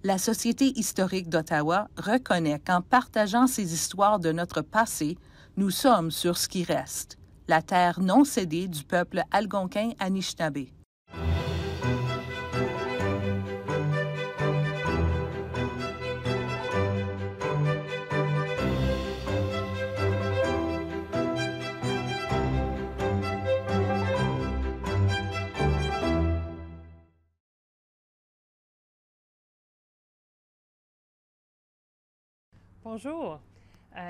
La Société historique d'Ottawa reconnaît qu'en partageant ces histoires de notre passé, nous sommes sur ce qui reste, la terre non cédée du peuple algonquin Anishinaabe. Bonjour,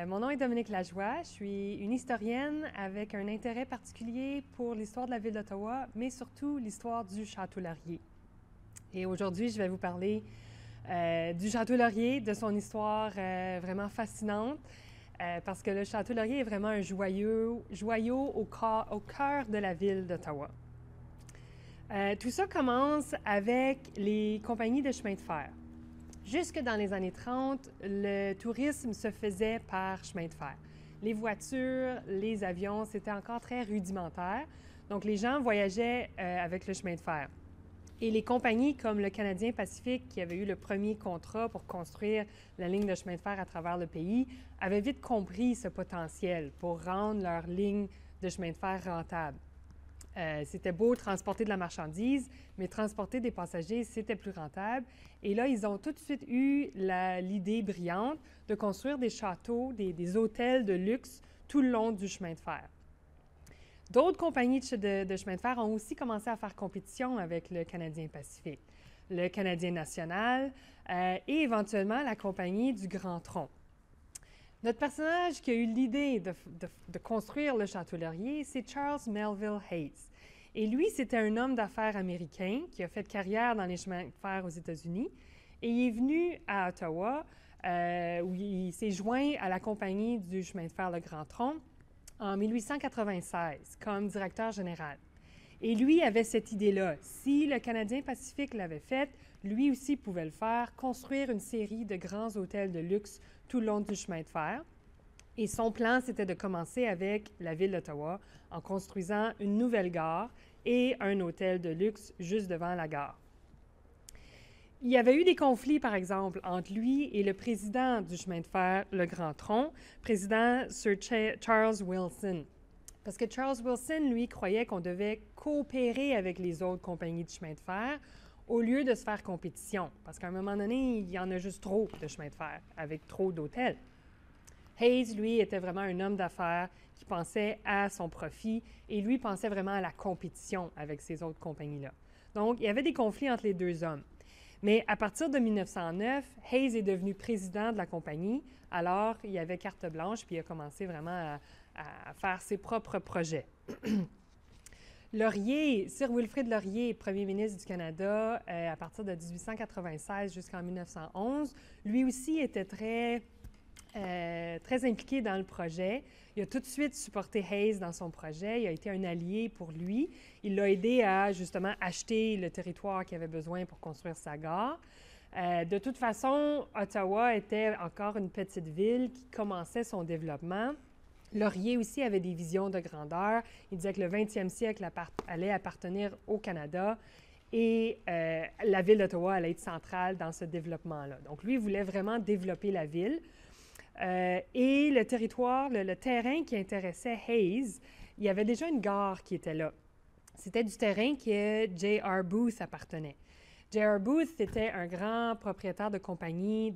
mon nom est Dominique Lajoie. Je suis une historienne avec un intérêt particulier pour l'histoire de la ville d'Ottawa, mais surtout l'histoire du Château Laurier. Et aujourd'hui, je vais vous parler du Château Laurier, de son histoire vraiment fascinante, parce que le Château Laurier est vraiment un joyau au cœur de la ville d'Ottawa. Tout ça commence avec les compagnies de chemin de fer. Jusque dans les années 30, le tourisme se faisait par chemin de fer. Les voitures, les avions, c'était encore très rudimentaire. Donc, les gens voyageaient avec le chemin de fer. Et les compagnies comme le Canadien Pacifique, qui avait eu le premier contrat pour construire la ligne de chemin de fer à travers le pays, avaient vite compris ce potentiel pour rendre leur ligne de chemin de fer rentable. C'était beau transporter de la marchandise, mais transporter des passagers, c'était plus rentable. Et là, ils ont tout de suite eu l'idée brillante de construire des châteaux, des hôtels de luxe tout le long du chemin de fer. D'autres compagnies de chemin de fer ont aussi commencé à faire compétition avec le Canadien Pacifique, le Canadien National et éventuellement la compagnie du Grand Tronc. Notre personnage qui a eu l'idée de construire le Château Laurier, c'est Charles Melville Hayes. Et lui, c'était un homme d'affaires américain qui a fait carrière dans les chemins de fer aux États-Unis. Et il est venu à Ottawa, où il s'est joint à la compagnie du chemin de fer Le Grand Tronc en 1896 comme directeur général. Et lui avait cette idée-là. Si le Canadien Pacifique l'avait fait, lui aussi pouvait le faire, construire une série de grands hôtels de luxe tout le long du chemin de fer. Et son plan, c'était de commencer avec la ville d'Ottawa en construisant une nouvelle gare et un hôtel de luxe juste devant la gare. Il y avait eu des conflits, par exemple, entre lui et le président du chemin de fer, le Grand Tronc, président Sir Charles Wilson. Parce que Charles Wilson, lui, croyait qu'on devait coopérer avec les autres compagnies de chemin de fer au lieu de se faire compétition. Parce qu'à un moment donné, il y en a juste trop de chemin de fer, avec trop d'hôtels. Hayes, lui, était vraiment un homme d'affaires qui pensait à son profit et lui pensait vraiment à la compétition avec ces autres compagnies-là. Donc, il y avait des conflits entre les deux hommes. Mais à partir de 1909, Hayes est devenu président de la compagnie, alors il avait carte blanche puis il a commencé vraiment à faire ses propres projets. Laurier, Sir Wilfrid Laurier, premier ministre du Canada à partir de 1896 jusqu'en 1911, lui aussi était très impliqué dans le projet. Il a tout de suite supporté Hayes dans son projet. Il a été un allié pour lui. Il l'a aidé à, justement, acheter le territoire qu'il avait besoin pour construire sa gare. De toute façon, Ottawa était encore une petite ville qui commençait son développement. Laurier aussi avait des visions de grandeur. Il disait que le 20e siècle allait appartenir au Canada et la ville d'Ottawa allait être centrale dans ce développement-là. Donc, lui, il voulait vraiment développer la ville. Et le territoire, le terrain qui intéressait Hayes, il y avait déjà une gare qui était là. C'était du terrain qui J.R. Booth appartenait. J.R. Booth était un grand propriétaire de compagnie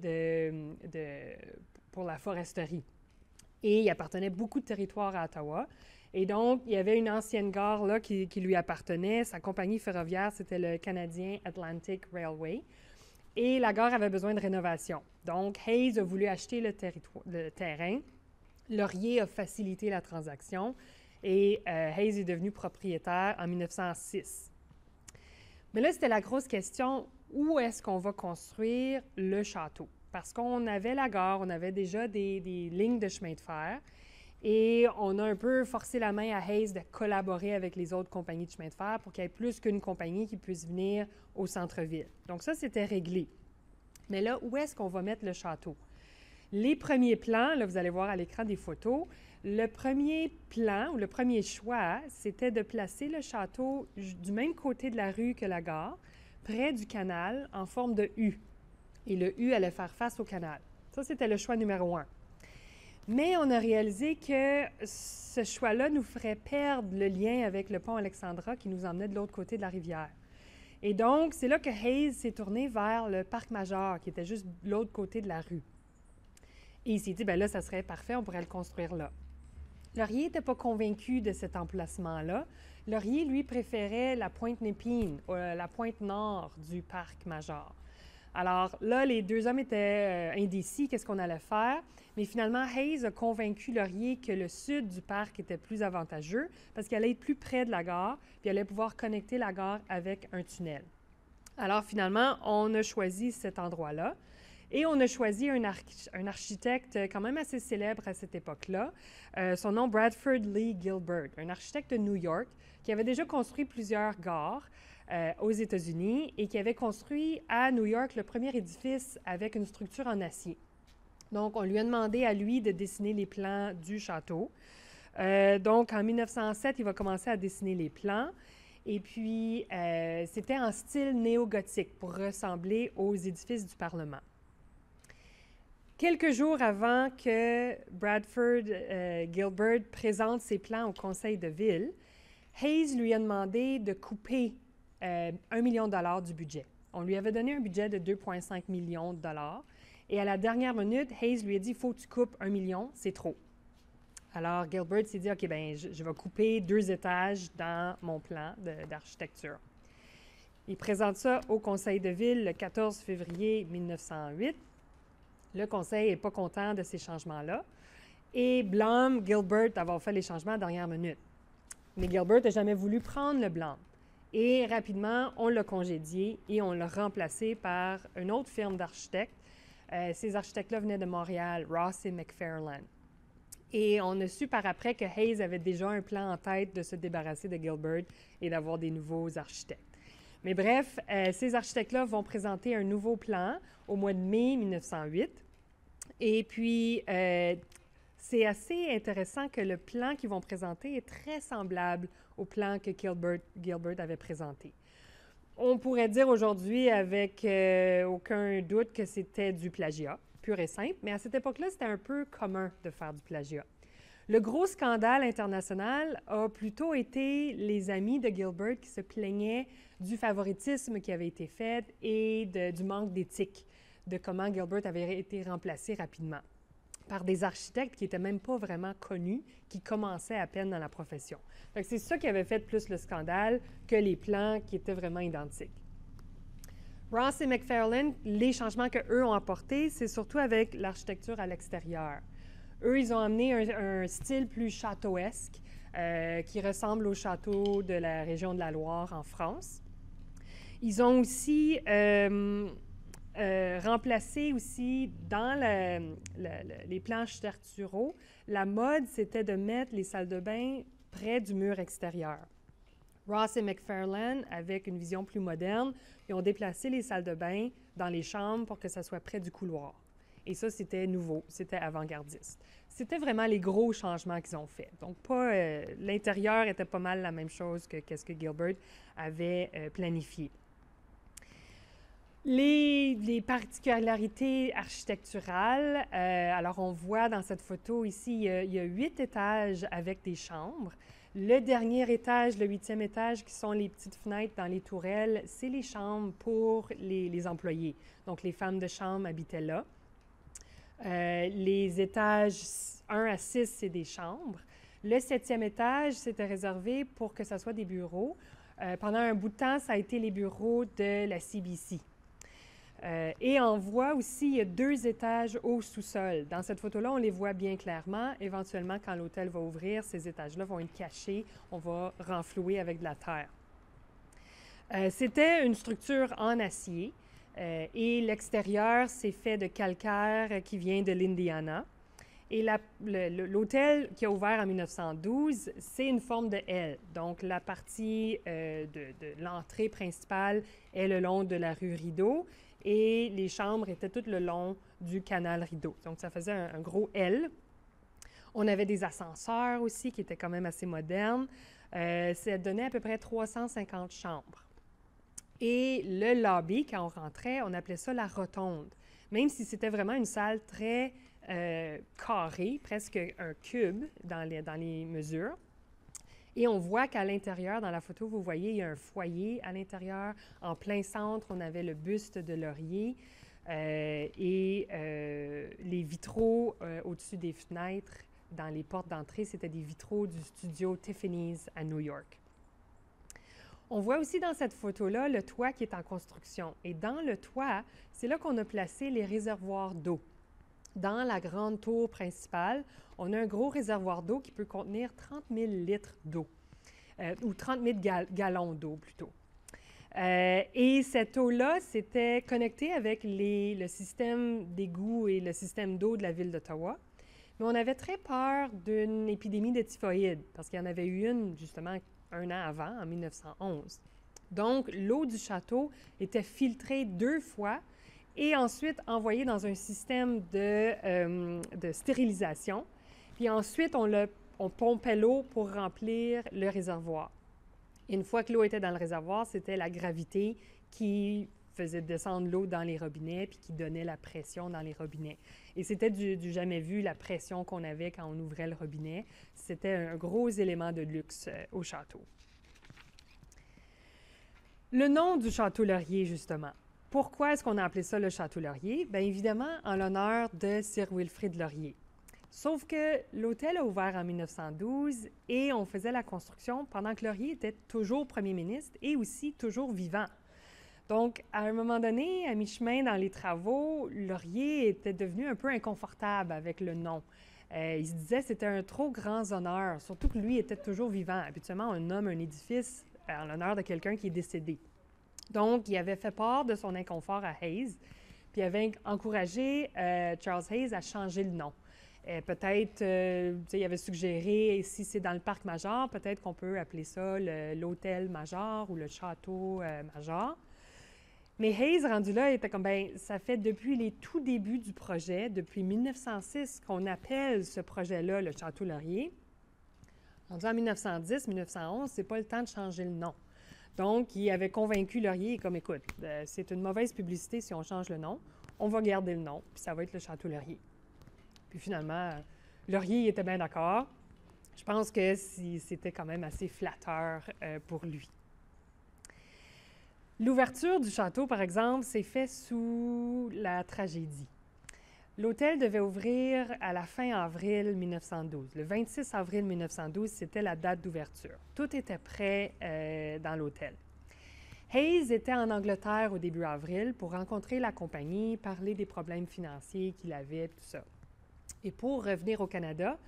pour la foresterie. Et il appartenait beaucoup de territoire à Ottawa. Et donc, il y avait une ancienne gare là qui lui appartenait. Sa compagnie ferroviaire, c'était le Canadian Atlantic Railway. Et la gare avait besoin de rénovation. Donc, Hayes a voulu acheter le terrain. Laurier a facilité la transaction et Hayes est devenu propriétaire en 1906. Mais là, c'était la grosse question, où est-ce qu'on va construire le château? Parce qu'on avait la gare, on avait déjà des lignes de chemin de fer et on a un peu forcé la main à Hayes de collaborer avec les autres compagnies de chemin de fer pour qu'il y ait plus qu'une compagnie qui puisse venir au centre-ville. Donc ça, c'était réglé. Mais là, où est-ce qu'on va mettre le château? Les premiers plans, là, vous allez voir à l'écran des photos, le premier plan ou le premier choix, c'était de placer le château du même côté de la rue que la gare, près du canal, en forme de U. et le U allait faire face au canal. Ça, c'était le choix numéro 1. Mais on a réalisé que ce choix-là nous ferait perdre le lien avec le pont Alexandra qui nous emmenait de l'autre côté de la rivière. Et donc, c'est là que Hayes s'est tourné vers le parc Major, qui était juste de l'autre côté de la rue. Et il s'est dit, bien là, ça serait parfait, on pourrait le construire là. Laurier n'était pas convaincu de cet emplacement-là. Laurier, lui, préférait la pointe Népine, la pointe nord du parc Major. Alors là, les deux hommes étaient indécis, qu'est-ce qu'on allait faire. Mais finalement, Hayes a convaincu Laurier que le sud du parc était plus avantageux parce qu'il allait être plus près de la gare, puis il allait pouvoir connecter la gare avec un tunnel. Alors finalement, on a choisi cet endroit-là. Et on a choisi un architecte quand même assez célèbre à cette époque-là. Son nom, Bradford Lee Gilbert, un architecte de New York qui avait déjà construit plusieurs gares aux États-Unis et qui avait construit à New York le premier édifice avec une structure en acier. Donc, on lui a demandé à lui de dessiner les plans du château. Donc, en 1907, il va commencer à dessiner les plans. Et puis, c'était en style néo-gothique pour ressembler aux édifices du Parlement. Quelques jours avant que Bradford Gilbert présente ses plans au conseil de ville, Hayes lui a demandé de couper 1 million de dollars du budget. On lui avait donné un budget de 2,5 millions de dollars. Et à la dernière minute, Hayes lui a dit, « Il faut que tu coupes 1 million, c'est trop. » Alors, Gilbert s'est dit, « OK, bien, je vais couper 2 étages dans mon plan d'architecture. » Il présente ça au conseil de ville le 14 février 1908. Le conseil n'est pas content de ces changements-là et blâme Gilbert d'avoir fait les changements à la dernière minute. Mais Gilbert n'a jamais voulu prendre le blâme. Et rapidement, on l'a congédié et on l'a remplacé par une autre firme d'architectes. Ces architectes-là venaient de Montréal, Ross et McFarlane. Et on a su par après que Hayes avait déjà un plan en tête de se débarrasser de Gilbert et d'avoir des nouveaux architectes. Mais bref, ces architectes-là vont présenter un nouveau plan au mois de mai 1908. Et puis, c'est assez intéressant que le plan qu'ils vont présenter est très semblable au plan que Gilbert avait présenté. On pourrait dire aujourd'hui avec aucun doute que c'était du plagiat, pur et simple, mais à cette époque-là, c'était un peu commun de faire du plagiat. Le gros scandale international a plutôt été les amis de Gilbert qui se plaignaient du favoritisme qui avait été fait et du manque d'éthique, de comment Gilbert avait été remplacé rapidement par des architectes qui n'étaient même pas vraiment connus, qui commençaient à peine dans la profession. C'est ça qui avait fait plus le scandale que les plans qui étaient vraiment identiques. Ross et McFarlane, les changements qu'eux ont apportés, c'est surtout avec l'architecture à l'extérieur. Eux, ils ont amené un style plus châteauesque qui ressemble au château de la région de la Loire en France. Ils ont aussi remplacé aussi dans les plans architecturaux, la mode, c'était de mettre les salles de bain près du mur extérieur. Ross et McFarlane, avec une vision plus moderne, ils ont déplacé les salles de bain dans les chambres pour que ça soit près du couloir. Et ça, c'était nouveau, c'était avant-gardiste. C'était vraiment les gros changements qu'ils ont faits. Donc, l'intérieur était pas mal la même chose que ce que Gilbert avait planifié. Les particularités architecturales, alors on voit dans cette photo ici, il y a 8 étages avec des chambres. Le dernier étage, le 8e étage, qui sont les petites fenêtres dans les tourelles, c'est les chambres pour les employés. Donc, les femmes de chambre habitaient là. Les étages 1 à 6, c'est des chambres. Le 7e étage, c'était réservé pour que ce soit des bureaux. Pendant un bout de temps, ça a été les bureaux de la CBC. Et on voit aussi, il y a 2 étages au sous-sol. Dans cette photo-là, on les voit bien clairement. Éventuellement, quand l'hôtel va ouvrir, ces étages-là vont être cachés. On va renflouer avec de la terre. C'était une structure en acier et l'extérieur, c'est fait de calcaire qui vient de l'Indiana. Et l'hôtel qui a ouvert en 1912, c'est une forme de L. Donc, la partie de l'entrée principale est le long de la rue Rideau et les chambres étaient toutes le long du canal Rideau. Donc, ça faisait un gros L. On avait des ascenseurs aussi qui étaient quand même assez modernes. Ça donnait à peu près 350 chambres. Et le lobby, quand on rentrait, on appelait ça la rotonde. même si c'était vraiment une salle très carrée, presque un cube dans les mesures. Et on voit qu'à l'intérieur, dans la photo, vous voyez, il y a un foyer à l'intérieur. En plein centre, on avait le buste de Laurier et les vitraux au-dessus des fenêtres, dans les portes d'entrée, c'était des vitraux du studio Tiffany's à New York. On voit aussi dans cette photo-là le toit qui est en construction. Et dans le toit, c'est là qu'on a placé les réservoirs d'eau. Dans la grande tour principale, on a un gros réservoir d'eau qui peut contenir 30 000 litres d'eau, ou 30 000 gallons d'eau plutôt. Et cette eau-là, c'était connecté avec le système d'égout et le système d'eau de la ville d'Ottawa. Mais on avait très peur d'une épidémie de typhoïde, parce qu'il y en avait eu une, justement, un an avant, en 1911. Donc, l'eau du château était filtrée 2 fois et ensuite envoyée dans un système de stérilisation. Puis ensuite, on pompait l'eau pour remplir le réservoir. Et une fois que l'eau était dans le réservoir, c'était la gravité qui faisait descendre l'eau dans les robinets puis qui donnait la pression dans les robinets. Et c'était du jamais vu, la pression qu'on avait quand on ouvrait le robinet. C'était un gros élément de luxe au château. Le nom du Château Laurier, justement. Pourquoi est-ce qu'on a appelé ça le Château Laurier? Bien évidemment, en l'honneur de Sir Wilfrid Laurier. Sauf que l'hôtel a ouvert en 1912 et on faisait la construction pendant que Laurier était toujours premier ministre et aussi toujours vivant. Donc, à un moment donné, à mi-chemin dans les travaux, Laurier était devenu un peu inconfortable avec le nom. Il se disait que c'était un trop grand honneur, surtout que lui était toujours vivant. Habituellement, on nomme un édifice en l'honneur de quelqu'un qui est décédé. Donc, il avait fait part de son inconfort à Hayes, puis il avait encouragé Charles Hayes à changer le nom. Peut-être, il avait suggéré, si c'est dans le parc Major, peut-être qu'on peut appeler ça l'hôtel Major ou le château Major. Mais Hayes, rendu là, était comme, bien, ça fait depuis les tout débuts du projet, depuis 1906, qu'on appelle ce projet-là le Château Laurier. Rendu en 1910, 1911, c'est pas le temps de changer le nom. Donc, il avait convaincu Laurier, comme, écoute, c'est une mauvaise publicité si on change le nom, on va garder le nom, puis ça va être le Château Laurier. Puis finalement, Laurier était bien d'accord. Je pense que c'était quand même assez flatteur pour lui. L'ouverture du château, par exemple, s'est faite sous la tragédie. L'hôtel devait ouvrir à la fin avril 1912. Le 26 avril 1912, c'était la date d'ouverture. Tout était prêt dans l'hôtel. Hayes était en Angleterre au début avril pour rencontrer la compagnie, parler des problèmes financiers qu'il avait, tout ça. Et pour revenir au Canada,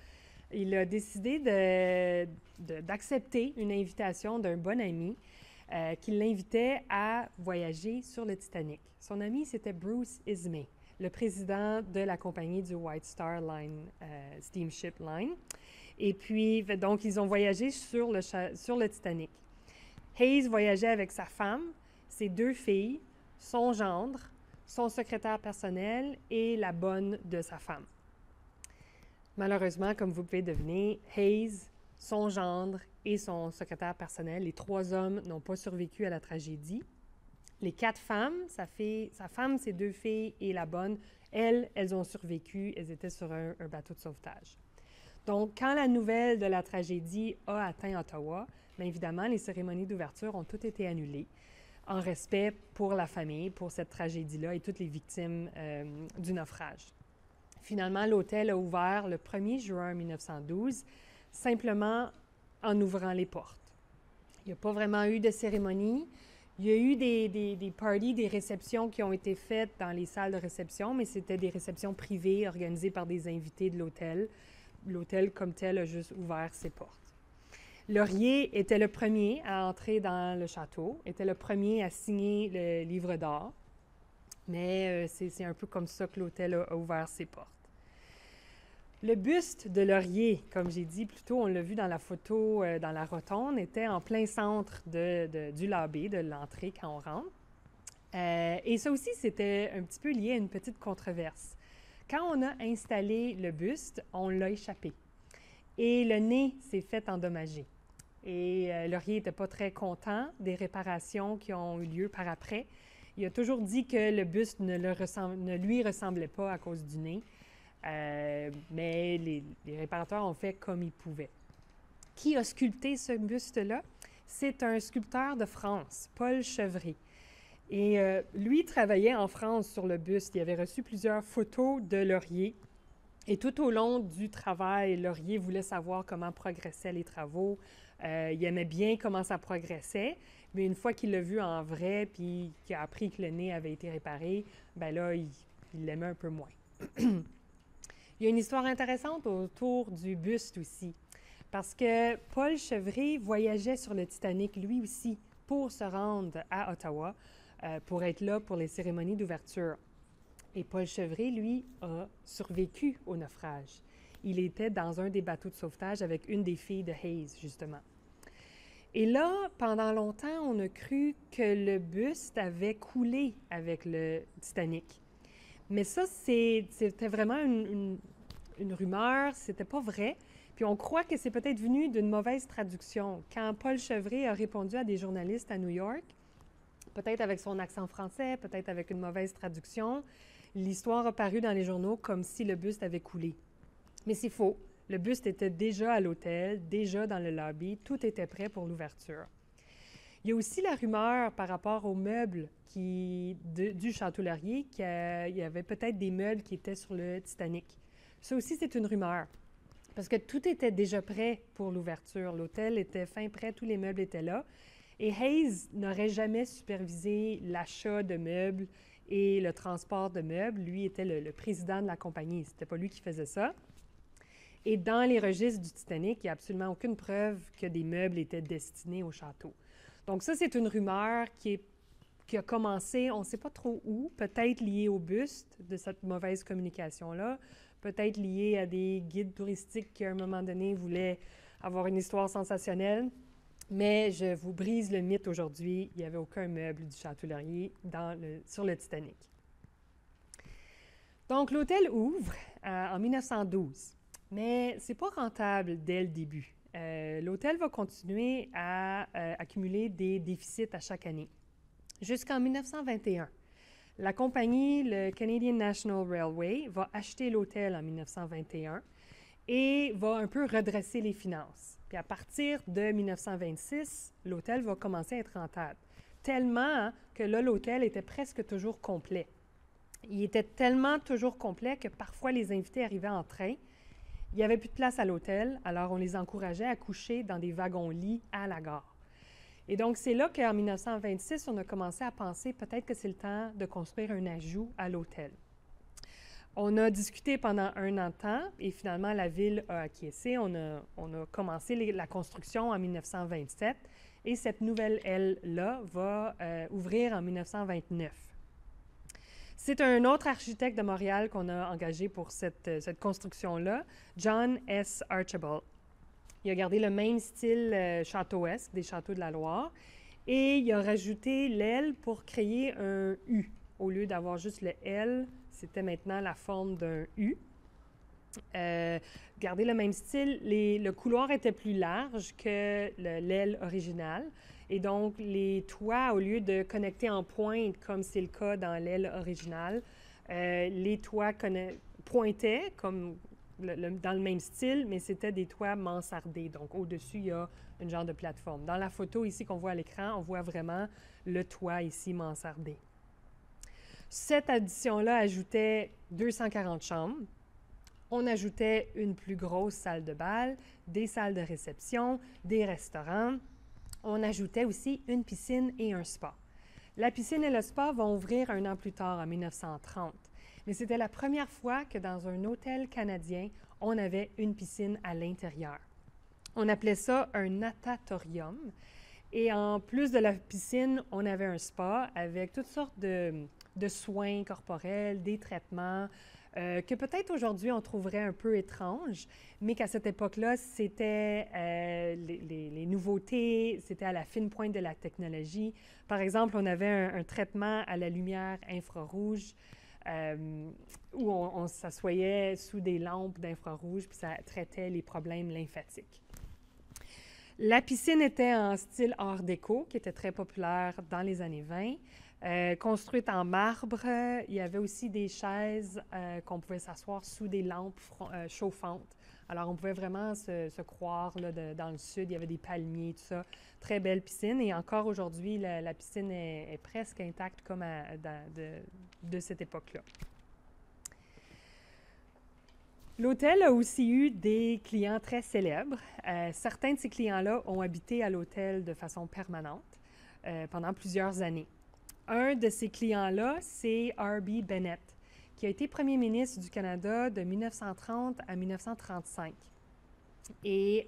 il a décidé d'accepter une invitation d'un bon ami qui l'invitait à voyager sur le Titanic. Son ami, c'était Bruce Ismay, le président de la compagnie du White Star Line, Steamship Line. Et puis, donc, ils ont voyagé sur le Titanic. Hayes voyageait avec sa femme, ses 2 filles, son gendre, son secrétaire personnel et la bonne de sa femme. Malheureusement, comme vous pouvez deviner, Hayes, son gendre et son secrétaire personnel, les 3 hommes n'ont pas survécu à la tragédie. Les 4 femmes, sa femme, ses 2 filles et la bonne, elles ont survécu, elles étaient sur un bateau de sauvetage. Donc, quand la nouvelle de la tragédie a atteint Ottawa, bien évidemment, les cérémonies d'ouverture ont toutes été annulées en respect pour la famille, pour cette tragédie-là et toutes les victimes du naufrage. Finalement, l'hôtel a ouvert le 1er juin 1912, simplement en ouvrant les portes. Il n'y a pas vraiment eu de cérémonie. Il y a eu des parties, des réceptions qui ont été faites dans les salles de réception, mais c'était des réceptions privées organisées par des invités de l'hôtel. L'hôtel, comme tel, a juste ouvert ses portes. Laurier était le premier à entrer dans le château, était le premier à signer le livre d'or. Mais c'est un peu comme ça que l'hôtel a ouvert ses portes. Le buste de Laurier, comme j'ai dit plus tôt, on l'a vu dans la photo dans la rotonde, était en plein centre du lobby, de l'entrée quand on rentre. Et ça aussi, c'était un petit peu lié à une petite controverse. Quand on a installé le buste, on l'a échappé. Et le nez s'est fait endommager. Et Laurier n'était pas très content des réparations qui ont eu lieu par après. Il a toujours dit que le buste ne lui ressemblait pas à cause du nez, mais les réparateurs ont fait comme ils pouvaient. Qui a sculpté ce buste-là? C'est un sculpteur de France, Paul Chevret. Et lui travaillait en France sur le buste. Il avait reçu plusieurs photos de Laurier. Et tout au long du travail, Laurier voulait savoir comment progressaient les travaux. Il aimait bien comment ça progressait, mais une fois qu'il l'a vu en vrai, puis qu'il a appris que le nez avait été réparé, ben là, il l'aimait un peu moins. Il y a une histoire intéressante autour du buste aussi, parce que Paul Chevret voyageait sur le Titanic, lui aussi, pour se rendre à Ottawa, pour être là pour les cérémonies d'ouverture. Et Paul Chevret, lui, a survécu au naufrage. Il était dans un des bateaux de sauvetage avec une des filles de Hayes, justement. Et là, pendant longtemps, on a cru que le buste avait coulé avec le Titanic. Mais ça, c'était vraiment une rumeur, c'était pas vrai. Puis on croit que c'est peut-être venu d'une mauvaise traduction. Quand Paul Chevret a répondu à des journalistes à New York, peut-être avec son accent français, peut-être avec une mauvaise traduction, l'histoire a paru dans les journaux comme si le buste avait coulé. Mais c'est faux. Le buste était déjà à l'hôtel, déjà dans le lobby, tout était prêt pour l'ouverture. Il y a aussi la rumeur par rapport aux meubles du Château Laurier, qu'il y avait peut-être des meubles qui étaient sur le Titanic. Ça aussi, c'est une rumeur, parce que tout était déjà prêt pour l'ouverture. L'hôtel était fin prêt, tous les meubles étaient là. Et Hayes n'aurait jamais supervisé l'achat de meubles et le transport de meubles. Lui était le président de la compagnie. Ce n'était pas lui qui faisait ça. Et dans les registres du Titanic, il n'y a absolument aucune preuve que des meubles étaient destinés au château. Donc ça, c'est une rumeur qui a commencé, on ne sait pas trop où, peut-être liée au buste de cette mauvaise communication-là, peut-être liée à des guides touristiques qui, à un moment donné, voulaient avoir une histoire sensationnelle. Mais je vous brise le mythe aujourd'hui, il n'y avait aucun meuble du Château Laurier sur le Titanic. Donc, l'hôtel ouvre en 1912, mais ce n'est pas rentable dès le début. L'hôtel va continuer à accumuler des déficits à chaque année, jusqu'en 1921. La compagnie, le Canadian National Railway, va acheter l'hôtel en 1921 et va un peu redresser les finances. Puis à partir de 1926, l'hôtel va commencer à être rentable, tellement que là, l'hôtel était presque toujours complet. Il était tellement toujours complet que parfois les invités arrivaient en train. Il n'y avait plus de place à l'hôtel, alors on les encourageait à coucher dans des wagons-lits à la gare. Et donc, c'est là qu'en 1926, on a commencé à penser peut-être que c'est le temps de construire un ajout à l'hôtel. On a discuté pendant un an de temps et finalement, la ville a acquiescé. On a commencé la construction en 1927 et cette nouvelle aile-là va ouvrir en 1929. C'est un autre architecte de Montréal qu'on a engagé pour cette construction-là, John S. Archibald. Il a gardé le même style châteauesque des châteaux de la Loire et il a rajouté l'aile pour créer un U. Au lieu d'avoir juste le L, c'était maintenant la forme d'un U. Gardez le même style. Le couloir était plus large que l'aile originale. Et donc, les toits, au lieu de connecter en pointe, comme c'est le cas dans l'aile originale, les toits pointaient comme dans le même style, mais c'était des toits mansardés. Donc, au-dessus, il y a une genre de plateforme. Dans la photo ici qu'on voit à l'écran, on voit vraiment le toit ici mansardé. Cette addition-là ajoutait 240 chambres. On ajoutait une plus grosse salle de bal, des salles de réception, des restaurants. On ajoutait aussi une piscine et un spa. La piscine et le spa vont ouvrir un an plus tard, en 1930. Mais c'était la première fois que dans un hôtel canadien, on avait une piscine à l'intérieur. On appelait ça un natatorium. Et en plus de la piscine, on avait un spa avec toutes sortes de soins corporels, des traitements, que peut-être aujourd'hui on trouverait un peu étranges, mais qu'à cette époque-là, c'était les nouveautés, c'était à la fine pointe de la technologie. Par exemple, on avait un traitement à la lumière infrarouge où on s'assoyait sous des lampes d'infrarouge, puis ça traitait les problèmes lymphatiques. La piscine était en style art déco, qui était très populaire dans les années 20. Construite en marbre, il y avait aussi des chaises qu'on pouvait s'asseoir sous des lampes chauffantes. Alors, on pouvait vraiment se croire là, dans le sud. Il y avait des palmiers, tout ça. Très belle piscine. Et encore aujourd'hui, la piscine est presque intacte comme de cette époque-là. L'hôtel a aussi eu des clients très célèbres. Certains de ces clients-là ont habité à l'hôtel de façon permanente pendant plusieurs années. Un de ces clients-là, c'est R.B. Bennett, qui a été premier ministre du Canada de 1930 à 1935. Et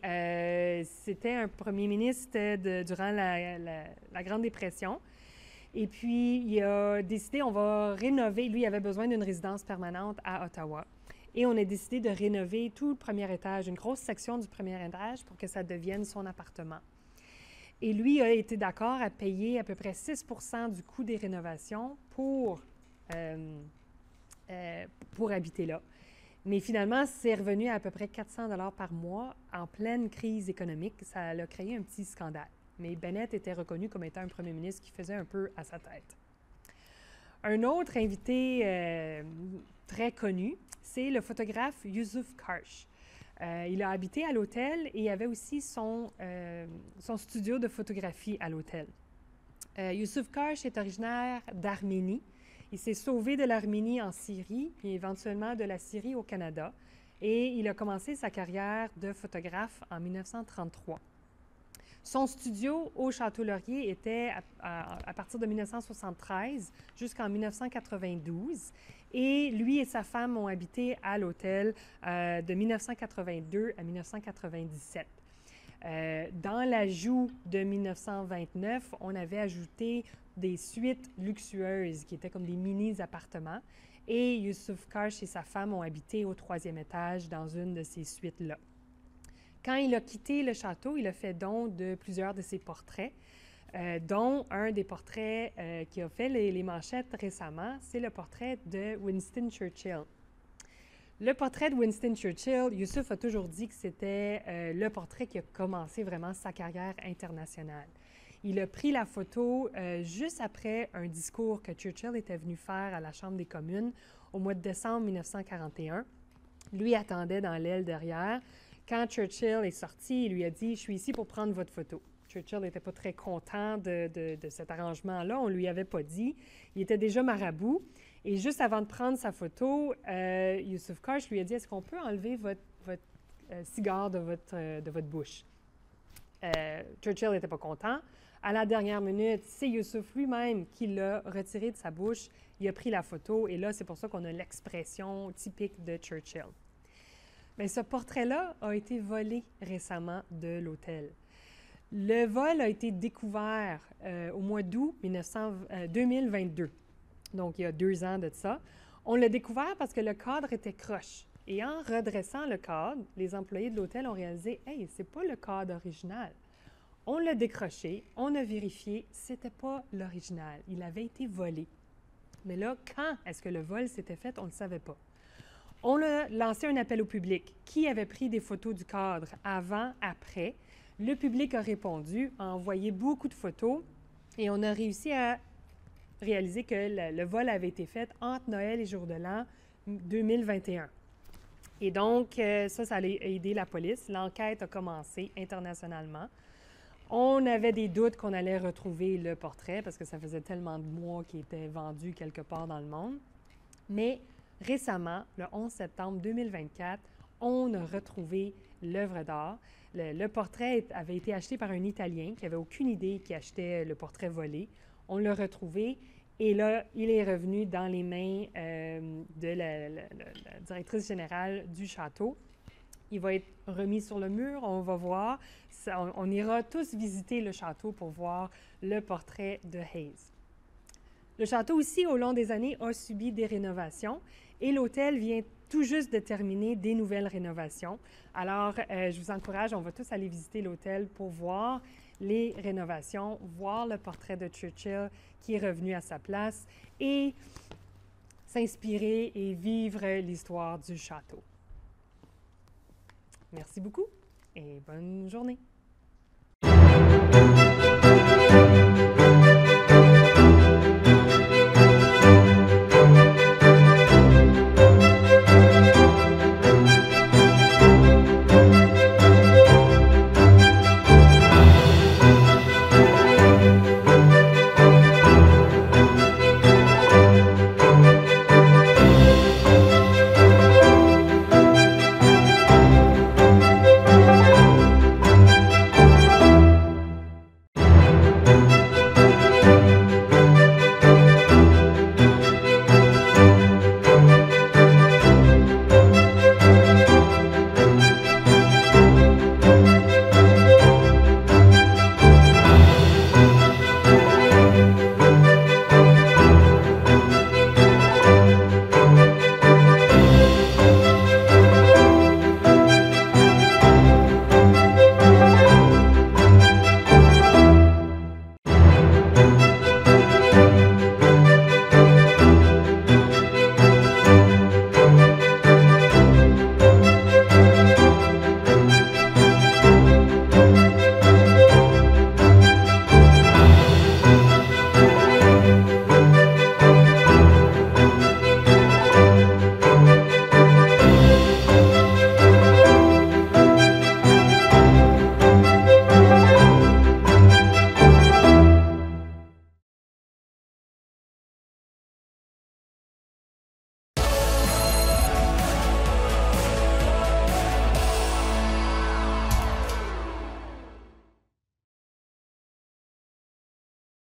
c'était un premier ministre durant la Grande Dépression. Et puis, il a décidé, on va rénover. Lui, il avait besoin d'une résidence permanente à Ottawa. Et on a décidé de rénover tout le premier étage, une grosse section du premier étage pour que ça devienne son appartement. Et lui a été d'accord à payer à peu près 6 % du coût des rénovations pour habiter là. Mais finalement, c'est revenu à peu près 400 $ par mois en pleine crise économique. Ça a créé un petit scandale. Mais Bennett était reconnu comme étant un premier ministre qui faisait un peu à sa tête. Un autre invité très connu, c'est le photographe Yusuf Karsh. Il a habité à l'hôtel et il avait aussi son studio de photographie à l'hôtel. Yusuf Karsh est originaire d'Arménie. Il s'est sauvé de l'Arménie en Syrie, puis éventuellement de la Syrie au Canada. Et il a commencé sa carrière de photographe en 1933. Son studio au Château-Laurier était à partir de 1973 jusqu'en 1992. Et lui et sa femme ont habité à l'hôtel de 1982 à 1997. Dans l'ajout de 1929, on avait ajouté des suites luxueuses qui étaient comme des mini-appartements. Et Yusuf Karsh et sa femme ont habité au 3e étage dans une de ces suites-là. Quand il a quitté le château, il a fait don de plusieurs de ses portraits, dont un des portraits qui a fait les manchettes récemment, c'est le portrait de Winston Churchill. Le portrait de Winston Churchill, Yusuf a toujours dit que c'était le portrait qui a commencé vraiment sa carrière internationale. Il a pris la photo juste après un discours que Churchill était venu faire à la Chambre des communes au mois de décembre 1941. Lui attendait dans l'aile derrière. Quand Churchill est sorti, il lui a dit « Je suis ici pour prendre votre photo ». Churchill n'était pas très content de cet arrangement-là. On ne lui avait pas dit. Il était déjà marabout. Et juste avant de prendre sa photo, Yusuf Karsh lui a dit « Est-ce qu'on peut enlever votre cigare de votre bouche ?» Churchill n'était pas content. À la dernière minute, c'est Yusuf lui-même qui l'a retiré de sa bouche. Il a pris la photo et là, c'est pour ça qu'on a l'expression typique de Churchill. Mais ce portrait-là a été volé récemment de l'hôtel. Le vol a été découvert au mois d'août 2022, donc il y a 2 ans de ça. On l'a découvert parce que le cadre était croche. Et en redressant le cadre, les employés de l'hôtel ont réalisé « Hey, c'est pas le cadre original ». On l'a décroché, on a vérifié, c'était pas l'original. Il avait été volé. Mais là, quand est-ce que le vol s'était fait, on ne le savait pas. On a lancé un appel au public. Qui avait pris des photos du cadre avant, après? Le public a répondu, a envoyé beaucoup de photos et on a réussi à réaliser que le vol avait été fait entre Noël et Jour de l'An 2021. Et donc, ça a aidé la police. L'enquête a commencé internationalement. On avait des doutes qu'on allait retrouver le portrait parce que ça faisait tellement de mois qu'il était vendu quelque part dans le monde. Mais récemment, le 11 septembre 2024, on a retrouvé l'œuvre d'art. Le portrait avait été acheté par un Italien qui n'avait aucune idée qu'il achetait le portrait volé. On l'a retrouvé et là, il est revenu dans les mains de la directrice générale du château. Il va être remis sur le mur, on va voir. On ira tous visiter le château pour voir le portrait de Hayes. Le château aussi, au long des années, a subi des rénovations et l'hôtel vient tout juste de terminer des nouvelles rénovations. Alors, je vous encourage, on va tous aller visiter l'hôtel pour voir les rénovations, voir le portrait de Churchill qui est revenu à sa place et s'inspirer et vivre l'histoire du château. Merci beaucoup et bonne journée.